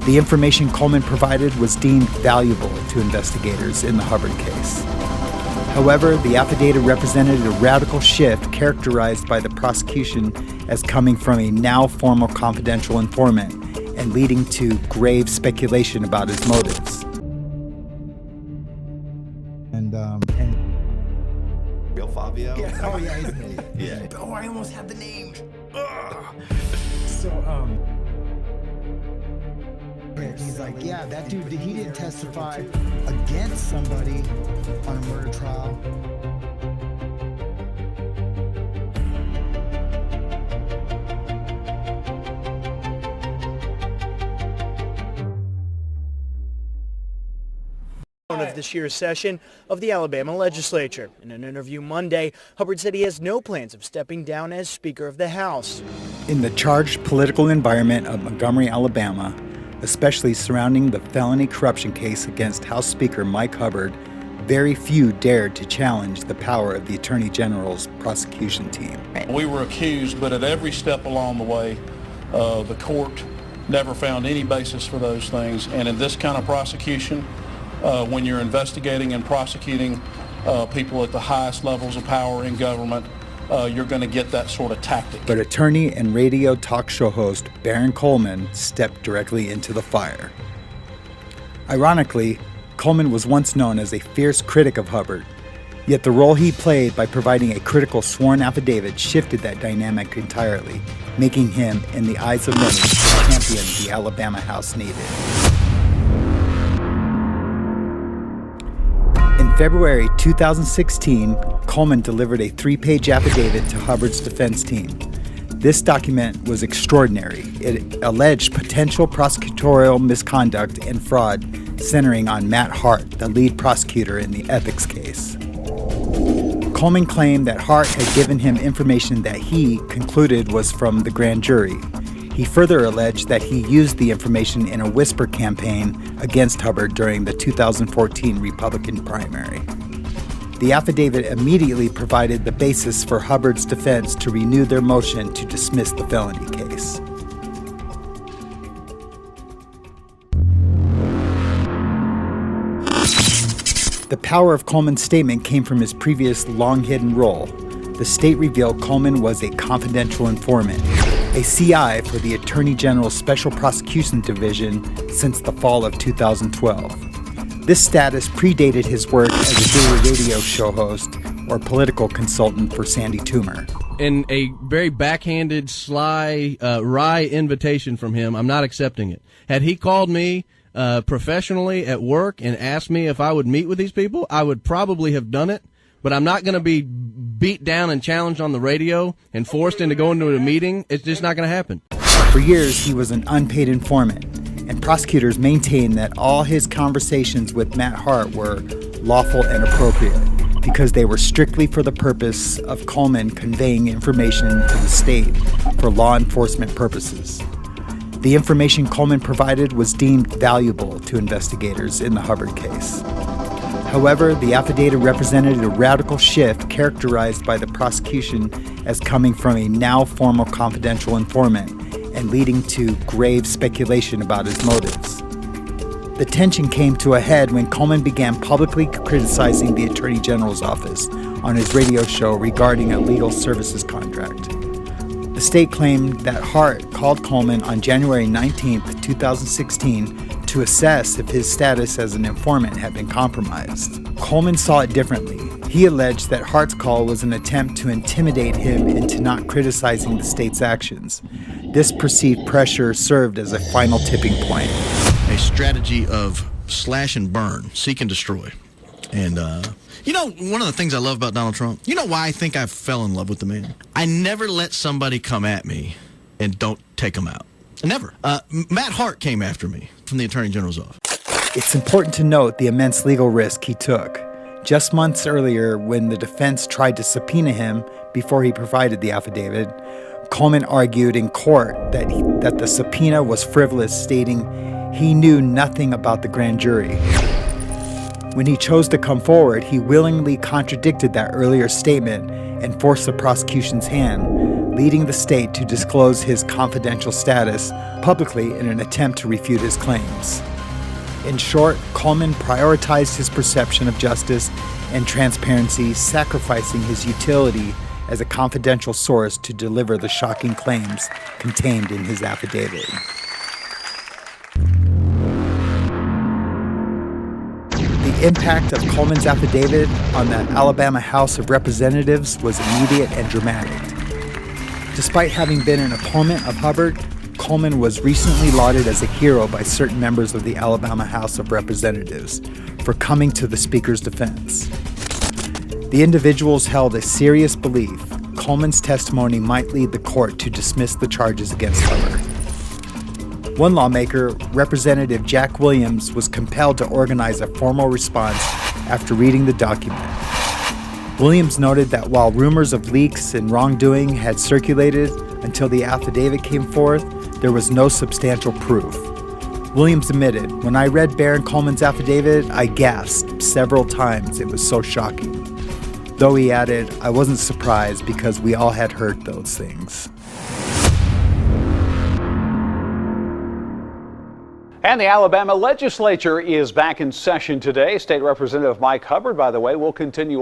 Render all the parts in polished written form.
The information Coleman provided was deemed valuable to investigators in the Hubbard case. However, the affidavit represented a radical shift characterized by the prosecution as coming from a now formal confidential informant and leading to grave speculation about his motives. Real Fabio? Yeah. Oh yeah, he's an idiot. Yeah. Oh, I almost had the name. He's like, yeah, that dude, he didn't testify against somebody on a murder trial. Of this year's session of the Alabama legislature. In an interview Monday, Hubbard said he has no plans of stepping down as Speaker of the House. In the charged political environment of Montgomery, Alabama, especially surrounding the felony corruption case against House Speaker Mike Hubbard, very few dared to challenge the power of the Attorney General's prosecution team. We were accused, but at every step along the way, the court never found any basis for those things. And in this kind of prosecution, when you're investigating and prosecuting people at the highest levels of power in government, you're going to get that sort of tactic. But attorney and radio talk show host Baron Coleman stepped directly into the fire. Ironically, Coleman was once known as a fierce critic of Hubbard, yet the role he played by providing a critical sworn affidavit shifted that dynamic entirely, making him, in the eyes of many, the champion the Alabama House needed. In February 2016, Coleman delivered a 3-page affidavit to Hubbard's defense team. This document was extraordinary. It alleged potential prosecutorial misconduct and fraud centering on Matt Hart, the lead prosecutor in the ethics case. Coleman claimed that Hart had given him information that he concluded was from the grand jury. He further alleged that he used the information in a whisper campaign against Hubbard during the 2014 Republican primary. The affidavit immediately provided the basis for Hubbard's defense to renew their motion to dismiss the felony case. The power of Coleman's statement came from his previous long-hidden role. The state revealed Coleman was a confidential informant, a CI for the Attorney General's Special Prosecution Division since the fall of 2012. This status predated his work as a daily radio show host or political consultant for Sandy Toomer. In a very backhanded, sly, wry invitation from him, I'm not accepting it. Had he called me professionally at work and asked me if I would meet with these people, I would probably have done it, but I'm not going to be beat down and challenged on the radio and forced into going to a meeting. It's just not going to happen. For years, he was an unpaid informant, and prosecutors maintained that all his conversations with Matt Hart were lawful and appropriate because they were strictly for the purpose of Coleman conveying information to the state for law enforcement purposes. The information Coleman provided was deemed valuable to investigators in the Hubbard case. However, the affidavit represented a radical shift characterized by the prosecution as coming from a now formal confidential informant and leading to grave speculation about his motives. The tension came to a head when Coleman began publicly criticizing the Attorney General's office on his radio show regarding a legal services contract. The state claimed that Hart called Coleman on January 19, 2016, to assess if his status as an informant had been compromised. Coleman saw it differently. He alleged that Hart's call was an attempt to intimidate him into not criticizing the state's actions. This perceived pressure served as a final tipping point. A strategy of slash and burn, seek and destroy. And, one of the things I love about Donald Trump, you know why I think I fell in love with the man? I never let somebody come at me and don't take them out. Never. Matt Hart came after me from the Attorney General's office. It's important to note the immense legal risk he took. Just months earlier, when the defense tried to subpoena him before he provided the affidavit, Coleman argued in court that the subpoena was frivolous, stating he knew nothing about the grand jury. When he chose to come forward, he willingly contradicted that earlier statement and forced the prosecution's hand, leading the state to disclose his confidential status publicly in an attempt to refute his claims. In short, Coleman prioritized his perception of justice and transparency, sacrificing his utility as a confidential source to deliver the shocking claims contained in his affidavit. The impact of Coleman's affidavit on the Alabama House of Representatives was immediate and dramatic. Despite having been an opponent of Hubard, Coleman was recently lauded as a hero by certain members of the Alabama House of Representatives for coming to the Speaker's defense. The individuals held a serious belief Coleman's testimony might lead the court to dismiss the charges against Hubbard. One lawmaker, Representative Jack Williams, was compelled to organize a formal response after reading the document. Williams noted that while rumors of leaks and wrongdoing had circulated until the affidavit came forth, there was no substantial proof. Williams admitted, "When I read Baron Coleman's affidavit, I gasped several times. It was so shocking." Though he added, "I wasn't surprised because we all had heard those things." And the Alabama legislature is back in session today. State Representative Mike Hubbard, by the way, will continue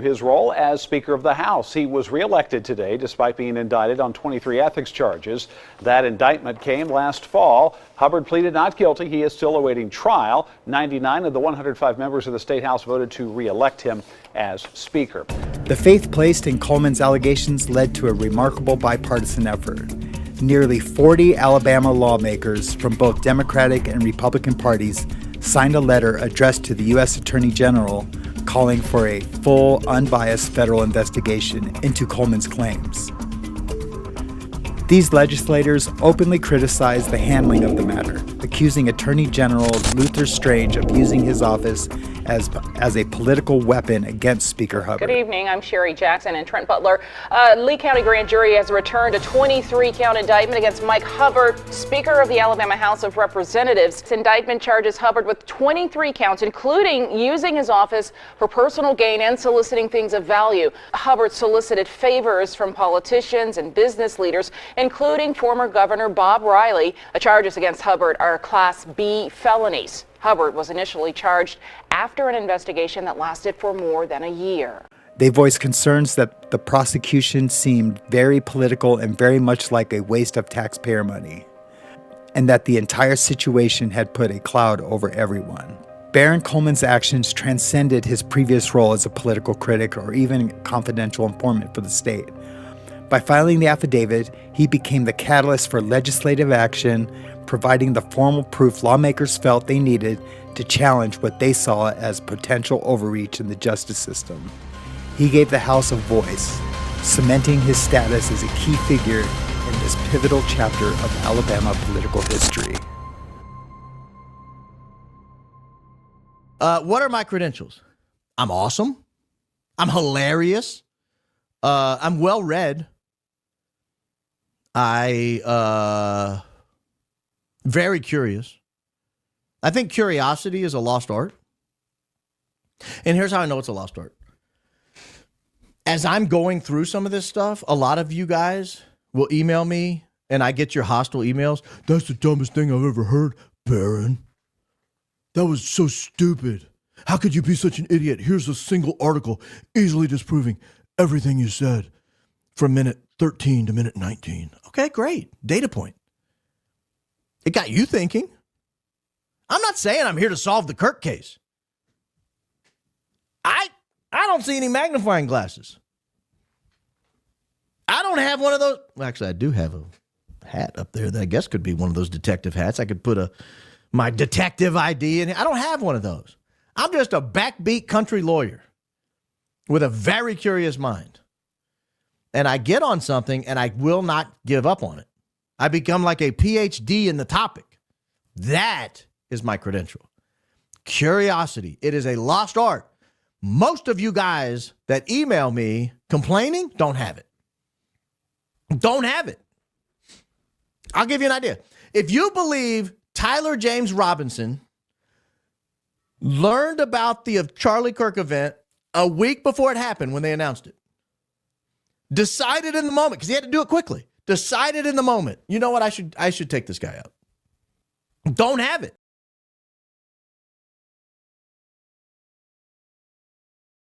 his role as Speaker of the House. He was reelected today despite being indicted on 23 ethics charges. That indictment came last fall. Hubbard pleaded not guilty. He is still awaiting trial. 99 of the 105 members of the State House voted to reelect him as Speaker. The faith placed in Coleman's allegations led to a remarkable bipartisan effort. Nearly 40 Alabama lawmakers from both Democratic and Republican parties signed a letter addressed to the U.S. Attorney General calling for a full, unbiased federal investigation into Coleman's claims. These legislators openly criticized the handling of the matter, accusing Attorney General Luther Strange of using his office as a political weapon against Speaker Hubbard. Good evening. I'm Sherry Jackson and Trent Butler. Lee County Grand Jury has returned a 23-count indictment against Mike Hubbard, Speaker of the Alabama House of Representatives. This indictment charges Hubbard with 23 counts, including using his office for personal gain and soliciting things of value. Hubbard solicited favors from politicians and business leaders, including former Governor Bob Riley. The charges against Hubbard are Class B felonies. Hubbard was initially charged after an investigation that lasted for more than a year. They voiced concerns that the prosecution seemed very political and very much like a waste of taxpayer money, and that the entire situation had put a cloud over everyone. Baron Coleman's actions transcended his previous role as a political critic or even confidential informant for the state. By filing the affidavit, he became the catalyst for legislative action, providing the formal proof lawmakers felt they needed to challenge what they saw as potential overreach in the justice system. He gave the House a voice, cementing his status as a key figure in this pivotal chapter of Alabama political history. What are my credentials? I'm awesome. I'm hilarious. I'm well read. Very curious. I think curiosity is a lost art. And here's how I know it's a lost art. As I'm going through some of this stuff, a lot of you guys will email me and I get your hostile emails. "That's the dumbest thing I've ever heard, Baron. That was so stupid. How could you be such an idiot? Here's a single article easily disproving everything you said from minute 13 to minute 19. Okay, great. Data point. It got you thinking. I'm not saying I'm here to solve the Kirk case. I don't see any magnifying glasses. I don't have one of those. Well, actually, I do have a hat up there that I guess could be one of those detective hats. I could put my detective ID in. I don't have one of those. I'm just a backbeat country lawyer with a very curious mind. And I get on something and I will not give up on it. I become like a PhD in the topic. That is my credential. Curiosity. It is a lost art. Most of you guys that email me complaining don't have it. Don't have it. I'll give you an idea. If you believe Tyler James Robinson learned about the Charlie Kirk event a week before it happened when they announced it, Decided in the moment, because he had to do it quickly. Decided in the moment, you know what, I should take this guy out. Don't have it.